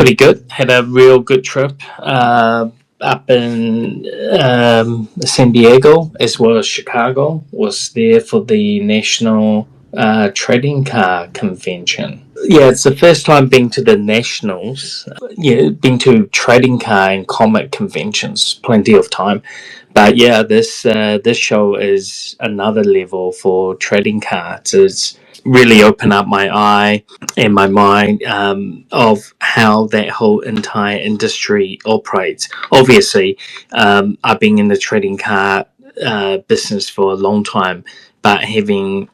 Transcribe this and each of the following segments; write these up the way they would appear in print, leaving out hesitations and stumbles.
pretty good. Had a real good trip up in San Diego as well as Chicago. Was there for the National Trading Car Convention. Yeah, it's the first time being to the Nationals. Yeah, been to trading car and comic conventions plenty of time. But yeah, this show is another level for trading cards. It's really opened up my eye and my mind of how that whole entire industry operates. Obviously, I've been in the trading car business for a long time, but having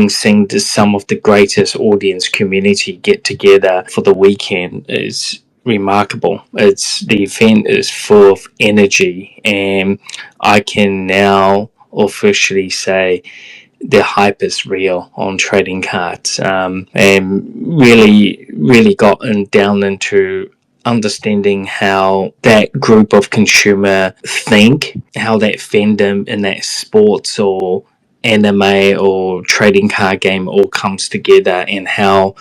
seen some of the greatest audience community get together for the weekend is remarkable. The event is full of energy, and I can now officially say the hype is real on trading cards, and really gotten down into understanding how that group of consumer think, how that fandom in that sports or anime or trading card game all comes together, and how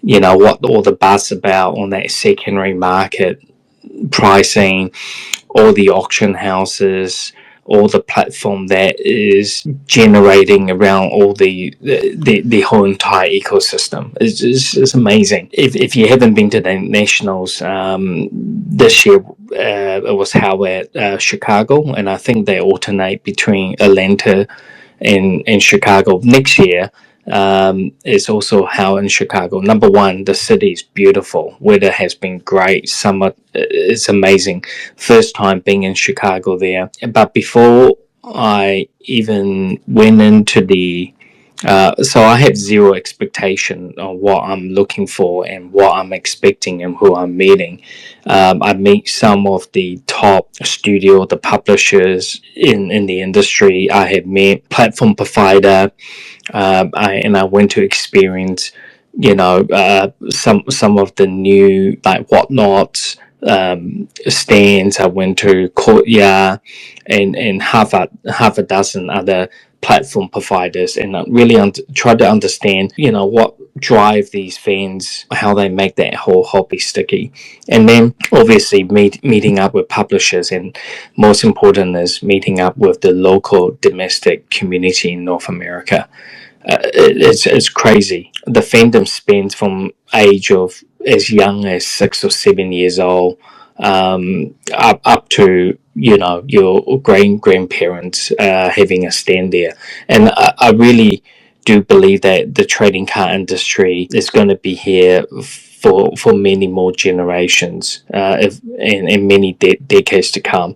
what all the buzz about on that secondary market pricing, all the auction houses, all the platform that is generating around all the whole entire ecosystem is amazing. If you haven't been to the Nationals this year, it was held at Chicago, and I think they alternate between Atlanta and Chicago. Next year is also held in Chicago. Number one, the city is beautiful. Weather has been great. Summer is amazing. First time being in Chicago there. But before I even went into so I have zero expectation on what I'm looking for and what I'm expecting and who I'm meeting. I meet some of the top studio, the publishers in the industry. I have met platform provider, and I went to experience, some of the new like whatnots. Stands. I went to Courtyard and half a dozen other platform providers, and really try to understand what drive these fans, how they make that whole hobby sticky, and then obviously meeting up with publishers, and most important is meeting up with the local domestic community in North America. It's crazy. The fandom spans from age of as young as 6 or 7 years old, up to your grandparents having a stand there, and I really do believe that the trading card industry is going to be here for many more generations, and many decades to come.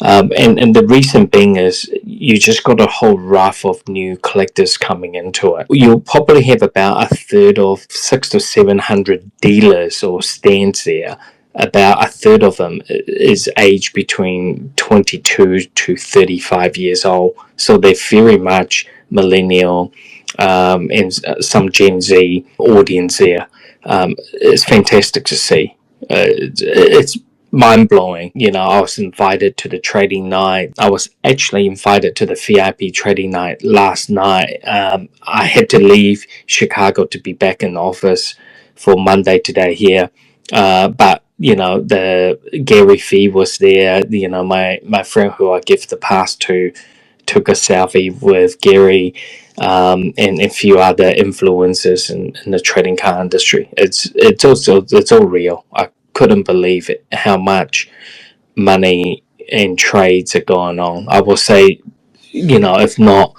And the reason being is you just got a whole raft of new collectors coming into it. You'll probably have about a third of 600 to 700 dealers or stands there. About a third of them is aged between 22 to 35 years old. So they're very much millennial, and some Gen Z audience there. It's fantastic to see. It's mind-blowing. I was invited to the trading night. I was actually invited to the VIP trading night last night. I had to leave Chicago to be back in the office for Monday today here, but the Gary Fee was there. My friend who I give the pass to took a selfie with Gary, and a few other influencers in the trading car industry. It's all real. I couldn't believe it, how much money and trades are going on. I will say, if not,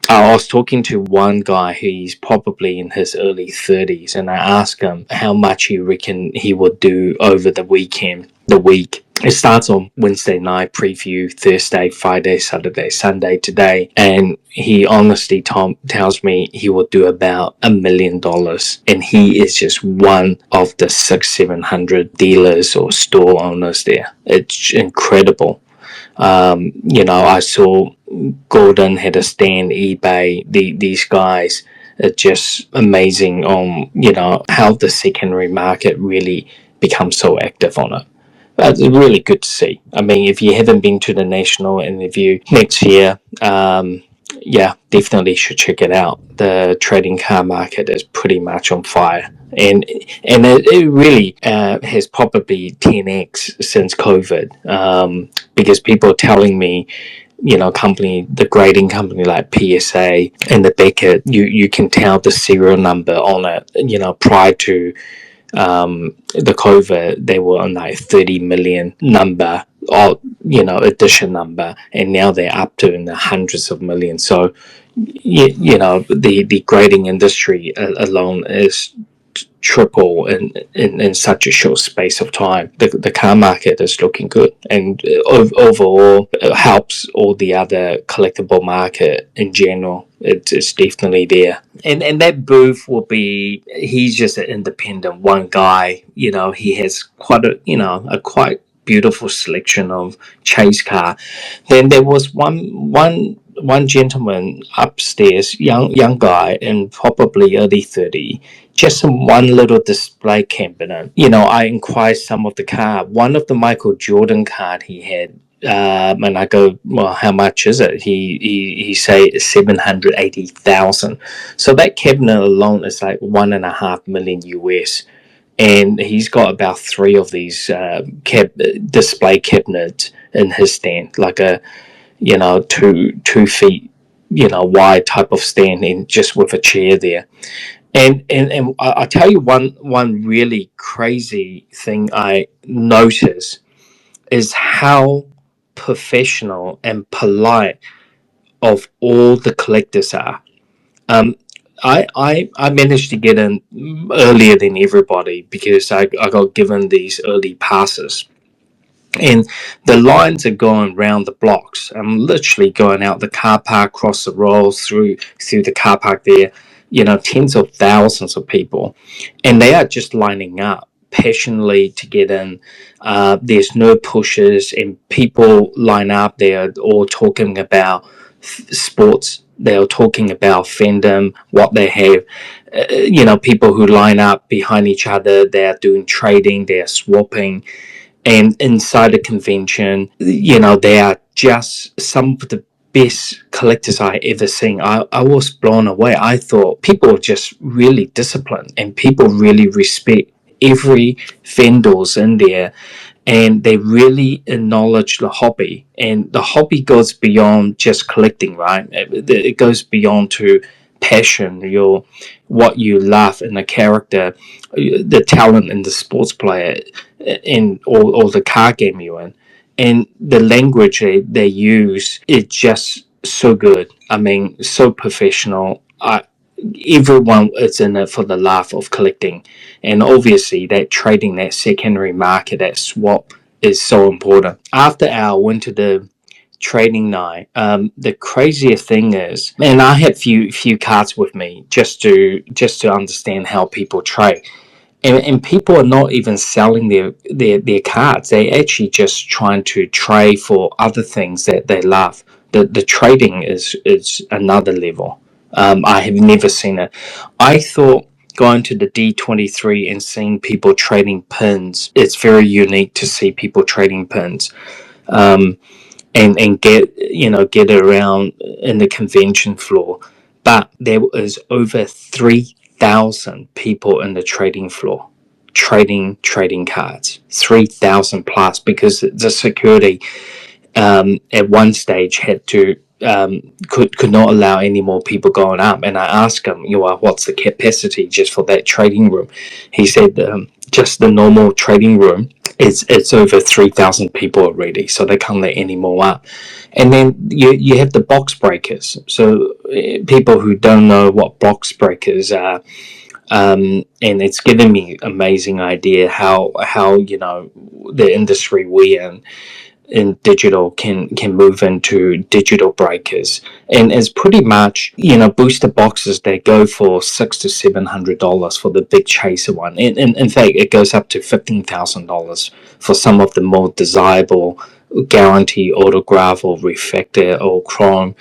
I was talking to one guy who's probably in his early 30s, and I asked him how much he reckon he would do over the weekend, the week. It starts on Wednesday night preview, Thursday, Friday, Saturday, Sunday today, and he honestly tells me he will do about $1 million, and he is just one of the 600-700 dealers or store owners there. It's incredible. I saw Gordon had a stand, eBay. These guys are just amazing on how the secondary market really becomes so active on it. It's really good to see. I mean, if you haven't been to the National and if you next year, yeah, definitely should check it out. The trading car market is pretty much on fire, and it really has probably 10x since COVID, because people are telling me, the grading company like PSA and the Beckett, you can tell the serial number on it. Prior to the COVID, they were on like 30 million number, or edition number, and now they're up to in the hundreds of millions. So the grading industry alone is triple in such a short space of time. The car market is looking good, and overall it helps all the other collectible market in general. It's definitely there, and that booth will be. He's just an independent one guy. He has quite a quite beautiful selection of chase car. Then there was one gentleman upstairs, young guy, and probably early 30, just one little display cabinet. I inquired some of the car. One of the Michael Jordan card he had. And I go, well, how much is it? He say 780,000. So that cabinet alone is like 1.5 million US, and he's got about three of these display cabinets in his stand, like a 2 feet wide type of stand, and just with a chair there. And I tell you one really crazy thing I noticed is how professional and polite of all the collectors are. Um, I managed to get in earlier than everybody because I got given these early passes. And the lines are going round the blocks. I'm literally going out the car park, across the road, through the car park there, tens of thousands of people. And they are just lining up passionately to get in. There's no pushes, and people line up. They're all talking about sports. They're talking about fandom, what they have. People who line up behind each other. They're doing trading. They're swapping, and inside the convention, they are just some of the best collectors I ever seen. I was blown away. I thought people are just really disciplined, and people really respect every vendors in there, and they really acknowledge the hobby. And the hobby goes beyond just collecting, right? It goes beyond to passion, what you love in a character, the talent in the sports player, in or the car game you're in, and the language they use is just so good. I mean, so professional. Everyone is in it for the love of collecting, and obviously that trading, that secondary market, that swap is so important. After I went to the trading night, the craziest thing is, and I had few cards with me just to understand how people trade. And people are not even selling their cards. They actually just trying to trade for other things that they love. The trading is another level. I have never seen it. I thought going to the D23 and seeing people trading pins, it's very unique to see people trading pins. Um, and get around in the convention floor. But there was over 3,000 people in the trading floor trading cards. 3,000 plus, because the security at one stage had to could not allow any more people going up. And I asked him, what's the capacity just for that trading room? He said just the normal trading room, it's over 3,000 people already, so they can't let any more up. And then you have the box breakers. So people who don't know what box breakers are, and it's given me amazing idea how the industry we in digital can move into digital breakers, and it's pretty much booster boxes that go for $600 to $700 for the big chaser one, and in fact it goes up to $15,000 for some of the more desirable guarantee autograph or refractor or chrome.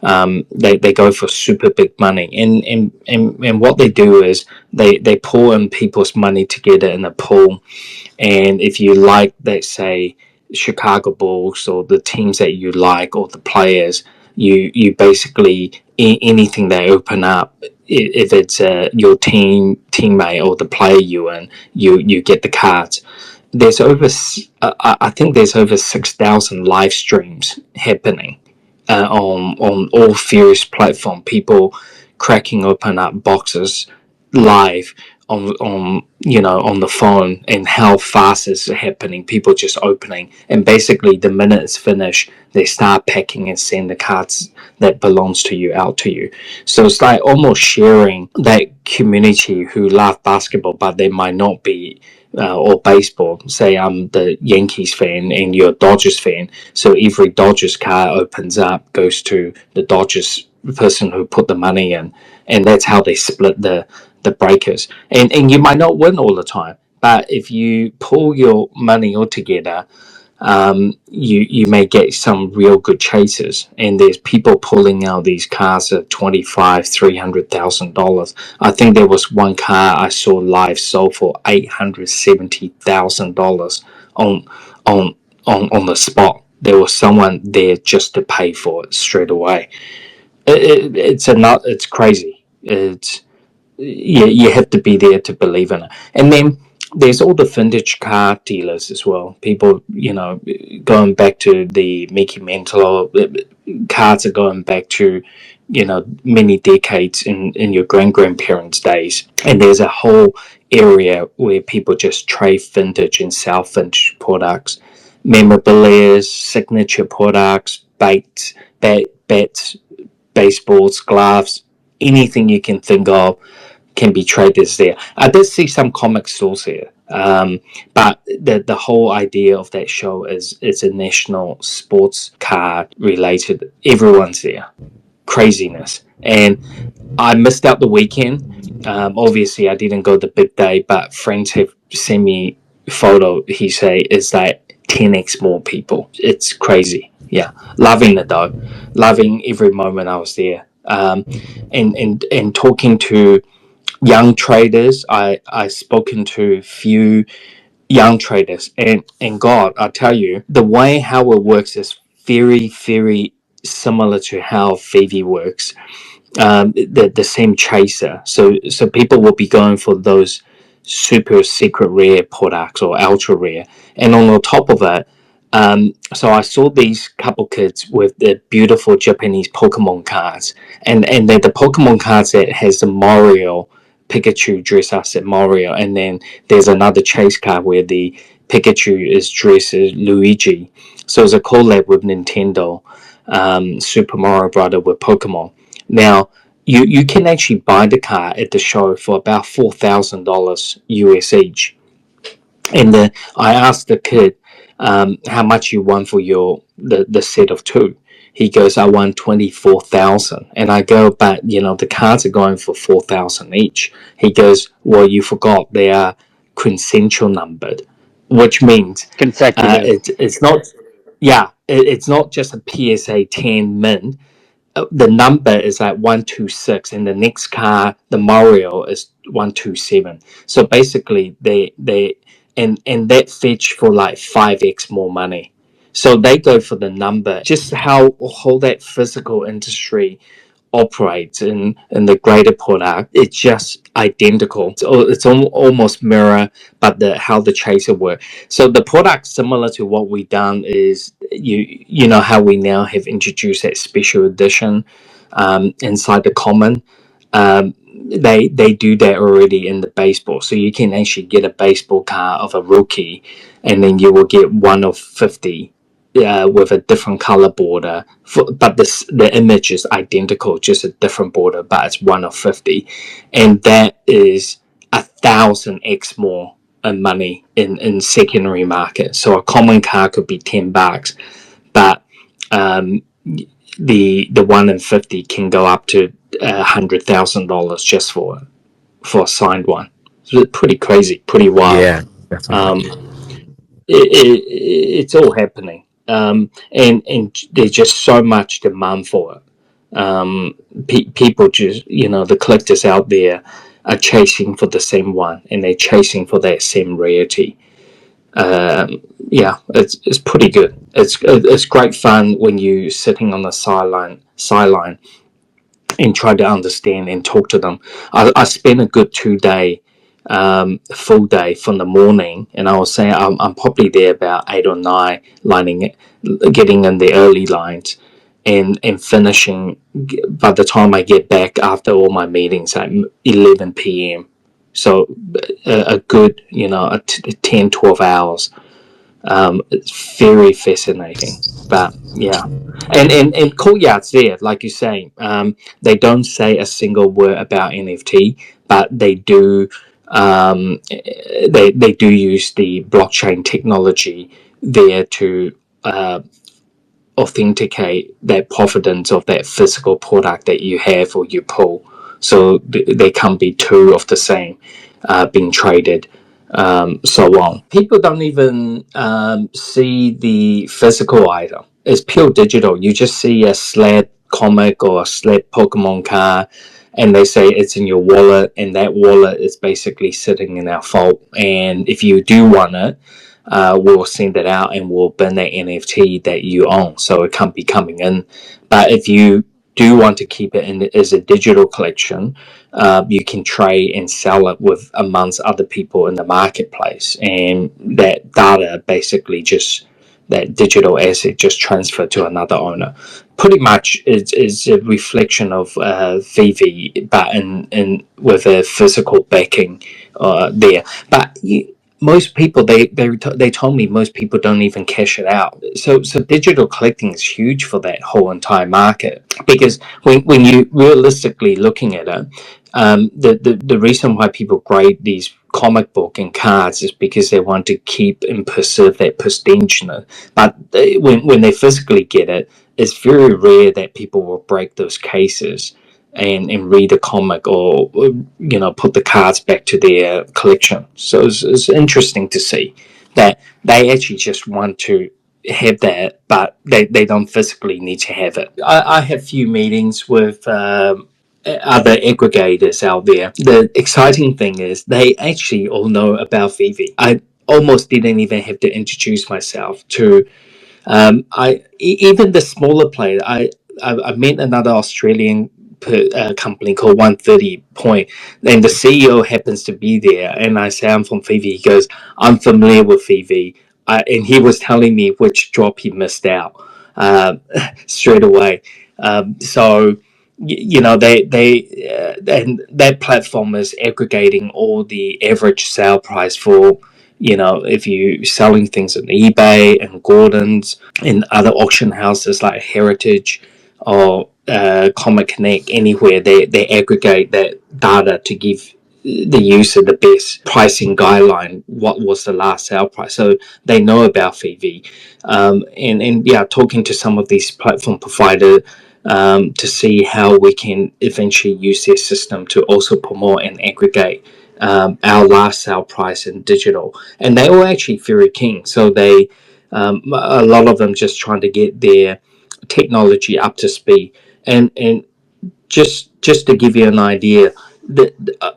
They go for super big money, and what they do is they pour in people's money together in a pool. And if you like, let's say, Chicago Bulls, or the teams that you like, or the players, you basically anything they open up, if it's your teammate or the player you in, you get the cards. There's I think there's over 6,000 live streams happening on all various platforms. People cracking open up boxes live on on the phone, and how fast is it happening. People just opening, and basically the minute it's finished, they start packing and send the cards that belongs to you out to you. So it's like almost sharing that community who love basketball, but they might not be or baseball. Say I'm the Yankees fan and you're a Dodgers fan, so every Dodgers card opens up goes to the Dodgers person who put the money in, and that's how they split the breakers. And you might not win all the time, but if you pull your money all together, you may get some real good chases. And there's people pulling out these cars at $300,000. I think there was one car I saw live sold for $870,000 on on on the spot. There was someone there just to pay for it straight away. It's crazy. It's you have to be there to believe in it. And then there's all the vintage car dealers as well. People, going back to the Mickey Mantle cars are going back to, many decades in your grandparents' days. And there's a whole area where people just trade vintage and sell vintage products, memorabilia, signature products, bats, baseballs, gloves, anything you can think of can be traded there. I did see some comic stores here, but the whole idea of that show is it's a national sports car related. Everyone's there, craziness, and I missed out the weekend. Obviously, I didn't go the big day, but friends have sent me photo. He say it's like 10x more people. It's crazy. Yeah, loving it though, loving every moment I was there. And talking to young traders. I spoken to few young traders, and God, I tell you, the way how it works is very very similar to how VeVe works. The same chaser. So people will be going for those super secret rare products or ultra rare, and on the top of it. So I saw these couple kids with the beautiful Japanese Pokemon cards, and they're the Pokemon cards that has the Mario Pikachu dress us as Mario, and then there's another chase card where the Pikachu is dressed as Luigi. So it's a collab with Nintendo, Super Mario Brother with Pokemon. Now you can actually buy the car at the show for about $4,000 US each. And I asked the kid how much you won for the set of two. He goes, I won 24,000. And I go, but the cards are going for 4,000 each. He goes, well, you forgot they are quintessential numbered, which means Consecutive. it's not. Yeah, it's not just a PSA 10 min. The number is like 126, and the next car, the Mario, is 127. So basically, they and that fetch for like 5x more money. So they go for the number. Just how that physical industry operates in the greater product, it's just identical. It's almost mirror, but how the chaser work. So the product similar to what we done is you know how we now have introduced that special edition inside the common. They do that already in the baseball, so you can actually get a baseball card of a rookie, and then you will get one of 50 with a different color border, but the image is identical, just a different border, but it's one of 50, and that is 1,000x more in money in secondary market. So a common car could be $10, but the one in 50 can go up to $100,000 just for a signed one. So it's pretty crazy, pretty wild. Yeah, Um, definitely. it's all happening, and there's just so much demand for it. People just the collectors out there are chasing for the same one, and they're chasing for that same rarity. Yeah, it's pretty good. It's great fun when you sitting on the sideline and try to understand and talk to them. I spent a good 2 day full day from the morning, and I was saying I'm probably there about 8 or 9 lining it, getting in the early lines, and finishing by the time I get back after all my meetings at 11 p.m. So a good 10-12 hours. It's very fascinating, but yeah, and Courtyard's there, like you say. They don't say a single word about NFT, but they do. They do use the blockchain technology there to authenticate that provenance of that physical product that you have or you pull. So they can't be two of the same being traded. So on. People don't even see the physical item. It's pure digital. You just see a slab comic or a slab Pokemon card, and they say it's in your wallet, and that wallet is basically sitting in our vault. And if you do want it, we'll send it out and we'll bin that NFT that you own, so it can't be coming in. But if you do want to keep it in as a digital collection, you can trade and sell it with amongst other people in the marketplace, and that data basically just that digital asset just transferred to another owner. Pretty much is a reflection of VeVe, but in with a physical backing there. But most people they told me most people don't even cash it out. So digital collecting is huge for that whole entire market, because when you realistically looking at it, the reason why people grade these comic book and cards is because they want to keep and preserve that prestigeness. But when they physically get it, it's very rare that people will break those cases and read a comic, or put the cards back to their collection. So it's interesting to see that they actually just want to have that, but they don't physically need to have it. I have few meetings with other aggregators out there. The exciting thing is they actually all know about VeVe. I almost didn't even have to introduce myself to even the smaller players. I met another Australian company called 130 Point, and the CEO happens to be there. And I say I'm from VeVe. He goes, I'm familiar with VeVe, and he was telling me which drop he missed out straight away. So and that platform is aggregating all the average sale price for, if you selling things on eBay and Gordon's and other auction houses like Heritage or Comic Connect, anywhere they aggregate that data to give the user the best pricing guideline. What was the last sale price? So they know about VeVe, and yeah, talking to some of these platform providers to see how we can eventually use their system to also promote and aggregate our last sale price in digital. And they were actually very keen. So they, a lot of them just trying to get their technology up to speed. And just to give you an idea,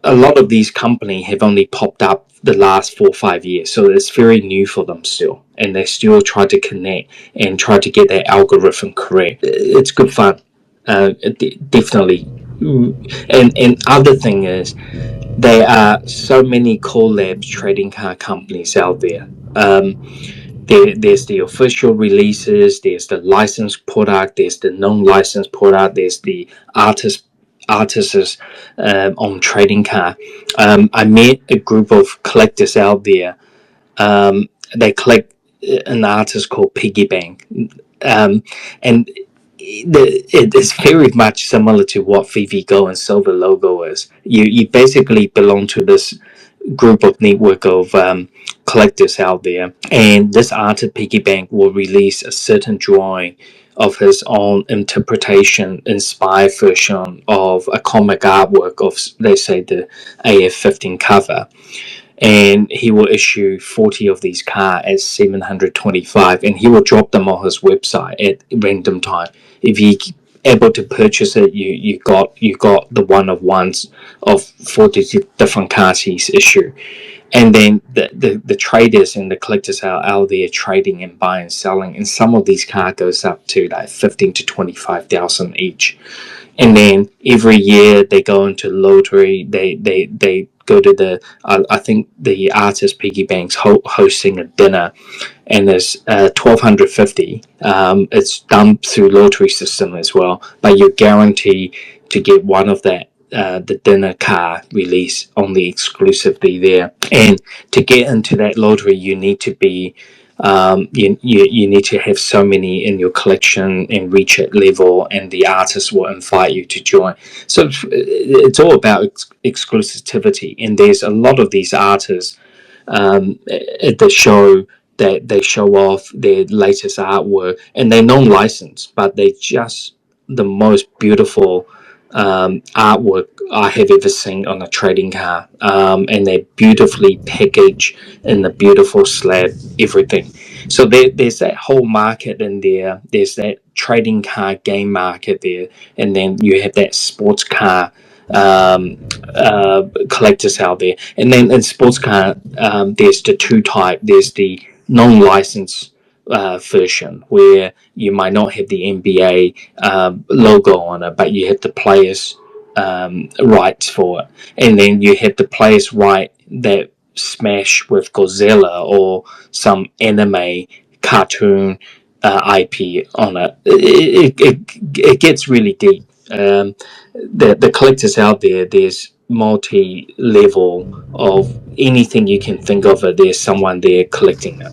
a lot of these companies have only popped up the last 4 or 5 years, so it's very new for them still, and they still try to connect and try to get their algorithm correct. It's good fun, definitely. And other thing is, there are so many collabs trading card companies out there. There's the official releases, there's the licensed product, there's the non-licensed product, there's the artists on trading card. I met a group of collectors out there. They collect an artist called Piggy Bank, and it is very much similar to what VeVe Go and Silver logo is. You basically belong to this group of network of collectors out there, and this artist Piggy Bank will release a certain drawing of his own interpretation inspired version of a comic artwork of, let's say, the AF-15 cover, and he will issue 40 of these cards at 725, and he will drop them on his website at random time. If you able to purchase it, you got the one of ones of 40 different cards he's issued. And then the traders and the collectors are out there trading and buying and selling, and some of these cars goes up to like 15 to 25,000 each. And then every year they go into lottery. They go to the I think the artist piggy banks hosting a dinner, and there's 1,250. It's done through lottery system as well, but you're guaranteed to get one of that. The dinner car release only exclusively there, and to get into that lottery, you need to be you need to have so many in your collection and reach that level, and the artist will invite you to join. So it's all about exclusivity, and there's a lot of these artists at the show that they show off their latest artwork, and they're non-licensed, but they just the most beautiful artwork I have ever seen on a trading card, and they're beautifully packaged in a beautiful slab, everything. So there's that whole market in there. There's that trading card game market there, and then you have that sports car collectors out there. And then in sports car, there's the two type. There's the non-licensed version where you might not have the NBA logo on it, but you have the players' rights for it, and then you have the players' right that smash with Godzilla or some anime cartoon IP on it. It gets really deep. The collectors out there, there's multi level of anything you can think of it. There's someone there collecting it.